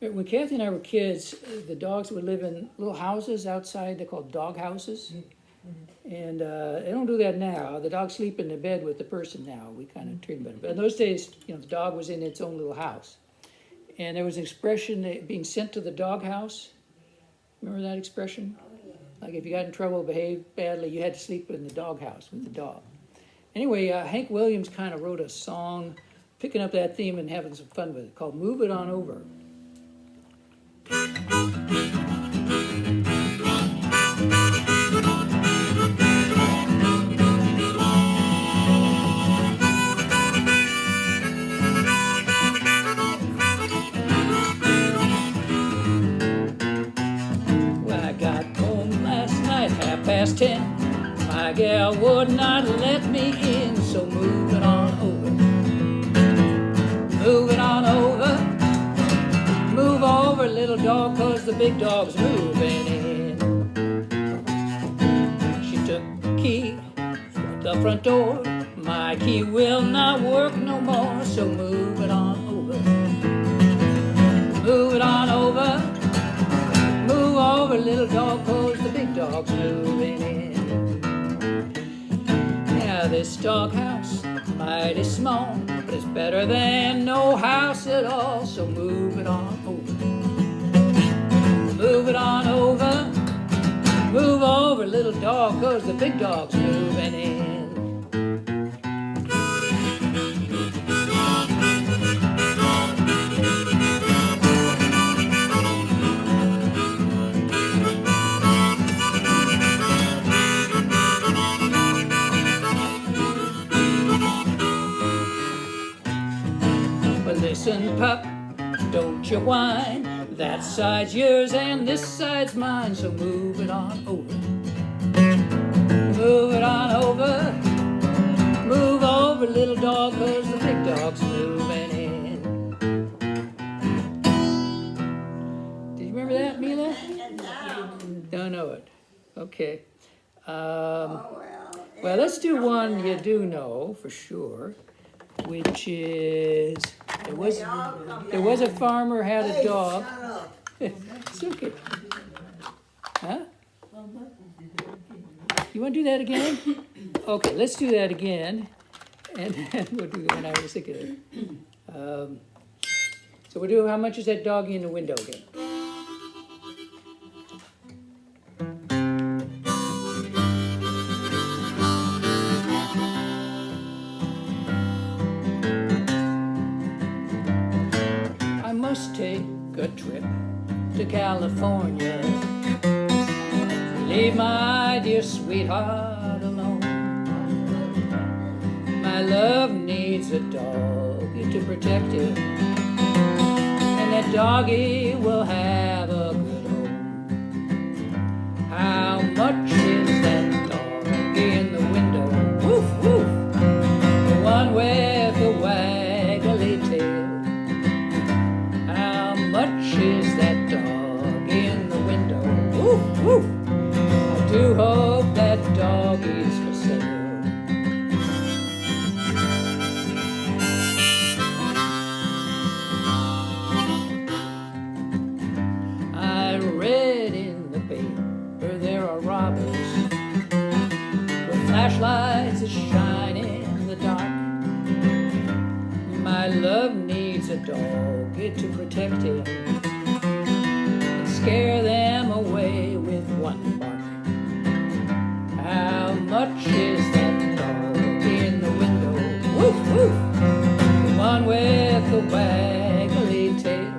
When Kathy and I were kids, the dogs would live in little houses outside. They're called dog houses. And they don't do that now. The dogs sleep in the bed with the person now. We kind of treat them better. But in those days, the dog was in its own little house. And there was an expression being sent to the dog house. Remember that expression? Like if you got in trouble, behaved badly, you had to sleep in the dog house with the dog. Anyway, Hank Williams kind of wrote a song picking up that theme and having some fun with it called Move It On Over. When I got home last night, 10:30, my gal would not let me in, so move it on over. Move it on over. Move over, little dog, 'cause the big dog's moving in. She took the key from the front door. My key will not work no more, so move it on over. Move it on over. Move over, little dog, 'cause the big dog's moving in. Now this dog house, mighty small, but it's better than no house at all, so move it on over. Move it on over. Move over, little dog, 'cause the big dog's moving in. Listen, pup, don't you whine. That side's yours and this side's mine, so move it on over. Move it on over. Move over, little dog, 'cause the big dog's moving in. Did you remember that, Mila? Don't know it. Okay. Well, let's do one you do know for sure, which is... There was a farmer had a dog. It's okay. Huh? You want to do that again? Okay, let's do that again. And then we'll do the one I was thinking of. So we'll do how much is that doggy in the window again? Take a trip to California. Leave my dear sweetheart alone. My love needs a dog to protect it, and that doggy will have a good home. How much is that doggy in the window? Woof, woof. The one with the waggly tail. Much is that dog in the window? Woof, woof. I do hope that dog is for sale. I read in the paper there are robbers with flashlights that shine in the dark. My love needs a dog to protect him and scare them away with one bark. How much is that dog in the window? Woof, woof. The one with the waggly tail.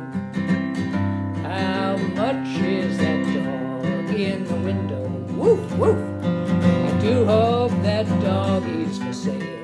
How much is that dog in the window? Woof, woof. I do hope that dog is for sale.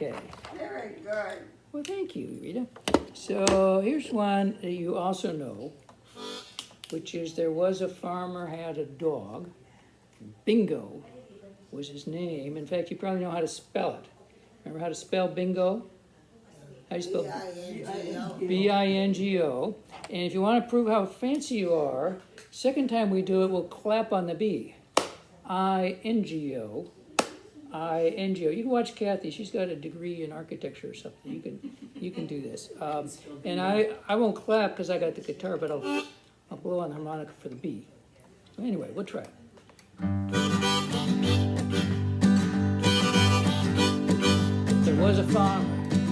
Okay. Very good. Well, thank you, Rita. So here's one that you also know, which is there was a farmer had a dog. Bingo was his name. In fact, you probably know how to spell it. Remember how to spell bingo? How do you spell B-I-N-G-O. B-I-N-G-O? And if you want to prove how fancy you are, second time we do it, we'll clap on the B. I-N-G-O. I-N-G-O. You can watch Kathy. She's got a degree in architecture or something. You can do this. And I won't clap because I got the guitar, but I'll blow on the harmonica for the B. So anyway, we'll try it. There was a farmer,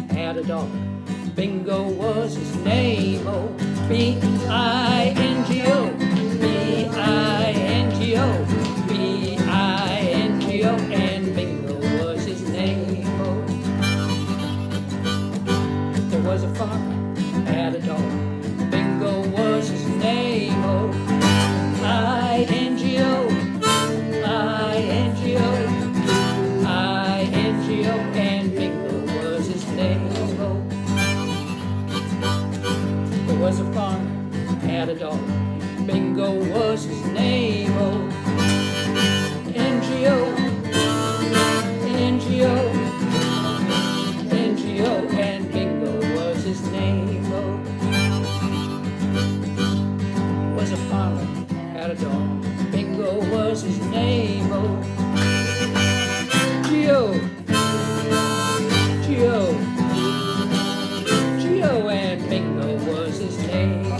had a dog. Bingo was his name, oh, B-I-N-G-O, B-I-N-G-O, B-I-N-G-O, and Bingo was his name, oh. There was a farmer, had a dog. Bingo was his name, oh, I-N-G-O, I-N-G-O, I-N-G-O, and Bingo was his name, oh. There was a farmer, had a dog. Bingo was his name, oh. N-G-O, N-G-O, N-G-O, and Bingo was his name, oh. Was a farmer, had a dog. Bingo was his name, oh. G-O, G-O, G-O, and Bingo was his name, oh.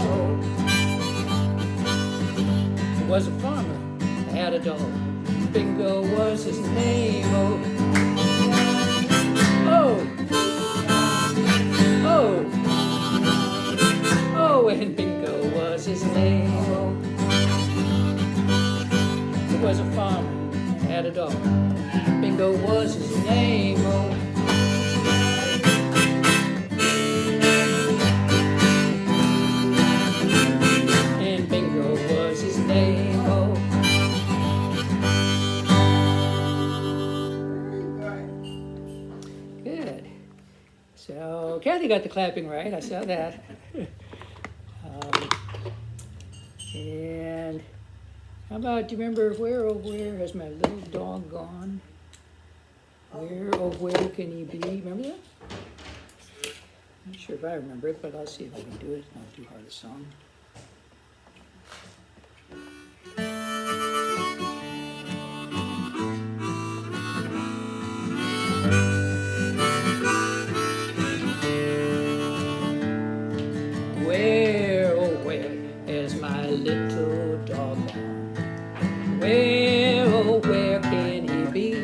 Was a farmer, had a dog. Bingo was his name, oh. Oh, oh, oh, and Bingo was his name, oh. There was a farmer, had a dog. Bingo was his name, oh. And Bingo was his name, oh. Very good. Good. So Kathy got the clapping right. I saw that. And how about, do you remember where, oh, where has my little dog gone? Where, oh, where can he be? Remember that? Not sure if I remember it, but I'll see if I can do it. It's not too hard a song. Where, oh, where is my little dog gone? Where, oh, where can he be?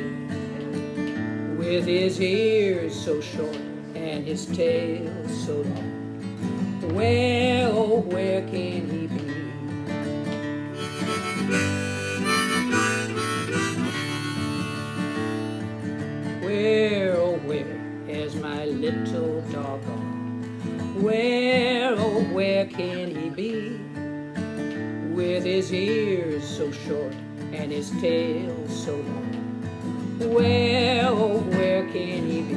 With his ears so short and his tail so long. Where, oh, where can he be? Where, oh, where is my little dog gone? Where, oh, where can he be? With his ears so short and his tail so long. Where, oh, where can he be?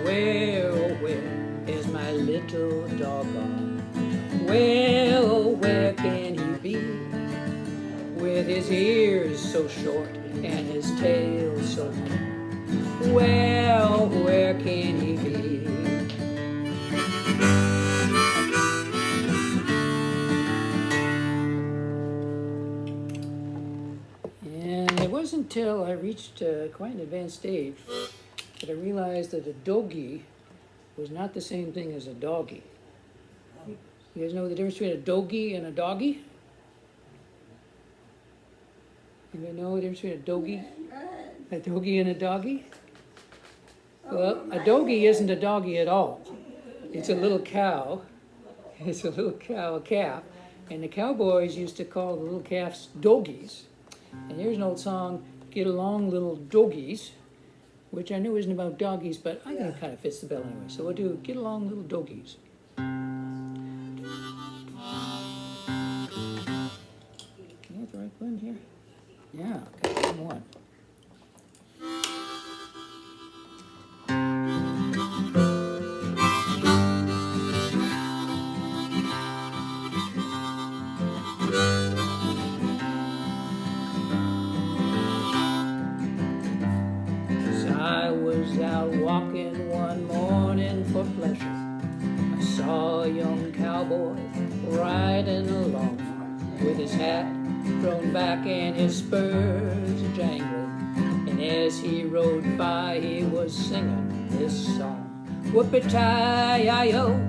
Where, oh, where is my little dog gone? Where, oh, where can he be? With his ears so short and his tail so long. Where, oh, where can he be? And it wasn't until I reached quite an advanced age that I realized that a Dogie was not the same thing as a doggy. You guys know the difference between a Dogie and a doggy? You guys know the difference between a Dogie? A Dogie and a doggy? Well, a Dogie isn't a doggy at all. It's a little cow. It's a little cow, a calf. And the cowboys used to call the little calves Dogies. And here's an old song, Get Along Little Dogies, which I know isn't about doggies, but I think it kind of fits the bill anyway. So we'll do Get Along Little Dogies. You got the right one here? Yeah, got one. I was out walking one morning for pleasure. I saw a young cowboy riding along with his hat thrown back and his spurs jangling. And as he rode by, he was singing this song. Whoopee-tie-yi-yo,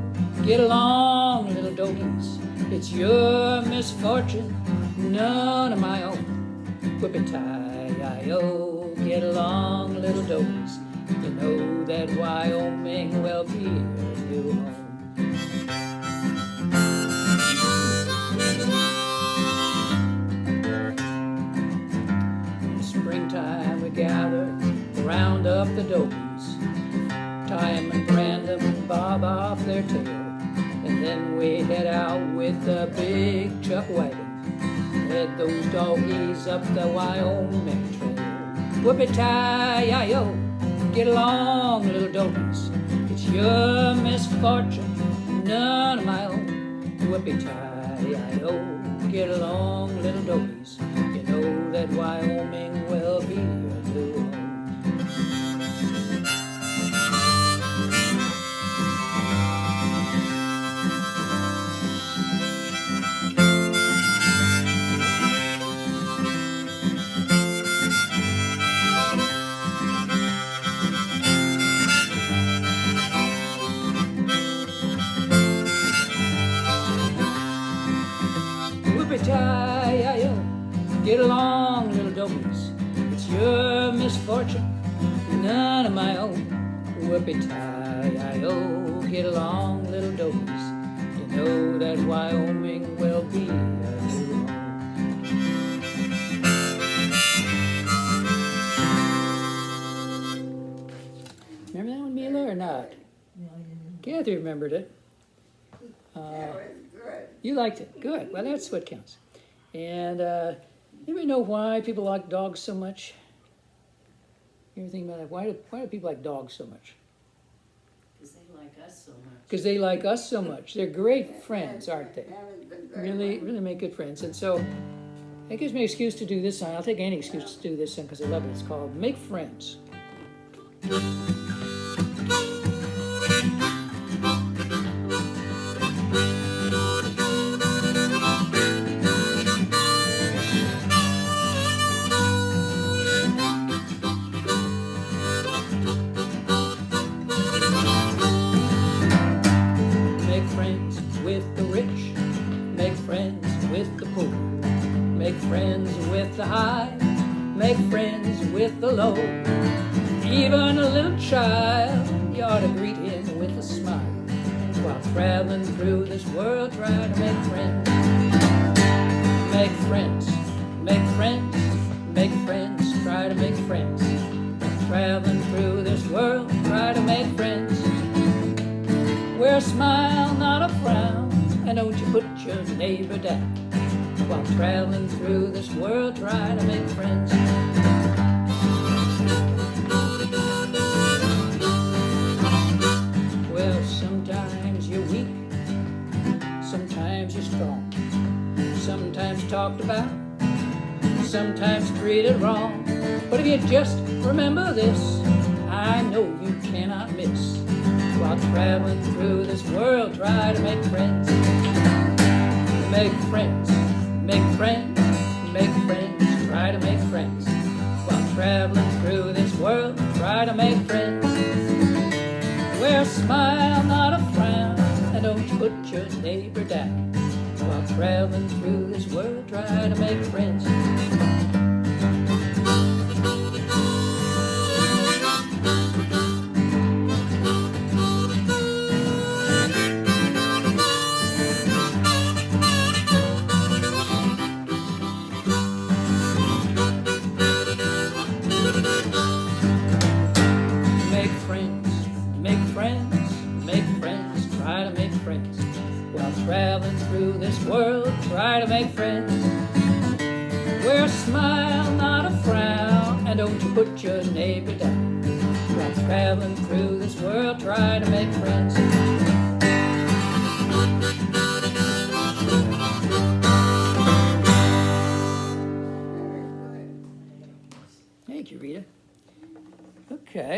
get along, little dogies. It's your misfortune, none of my own. Whoopee-tie-yi-yo, get along, little dogies. You know that Wyoming will be your new home. In springtime we gather, round up the dogies, tie 'em and brand 'em and bob off their tail. And then we head out with the big chuck wagon, head those doggies up the Wyoming trail. Whoopee-tie-yi-yo, get along, little dogies. It's your misfortune, none of my own. Whoopee-tie-yi-yo, get along, little dogies. You know that Wyoming will be your new home. Whoopee-tie-yi-yo, get along, little dogies. It's your misfortune, none of my own. Whoopee-tie-yi-yo, get along, little dogies. You know that Wyoming will be your new home. Remember that one, Mila, or not? Kathy remembered it. That was good. You liked it. Good. Well, that's what counts. And anybody know why people like dogs so much? You ever think about that? Why do people like dogs so much? Because they like us so much. Because they like us so much. They're great friends, aren't they? That was a good Really, one. really make good friends. And so that gives me an excuse to do this song. I'll take any excuse to do this song because I love it. It's called Make Friends. Make friends with the rich, make friends with the poor, make friends with the high, make friends with the low. Even a little child, you ought to greet him with a smile. While traveling through this world, try to make friends. Make friends, make friends, make friends, try to make friends. While traveling through this world, try to make friends. Wear a smile, not a frown, and don't you put your neighbor down. While traveling through this world, try to make friends. Well, sometimes you're weak, sometimes you're strong, sometimes talked about, sometimes treated wrong. But if you just remember this, I know you cannot miss. While traveling through this world, try to make friends. Make friends, make friends, make friends, try to make friends. While traveling through this world, try to make friends. Wear a smile, not a frown, and don't you put your neighbor down. While traveling through this world, try to make friends. make friends, try to make friends. While traveling through this world, try to make friends. Wear a smile, not a frown, and don't you put your neighbor down. While traveling through this world, try to make friends. Thank you, Rita.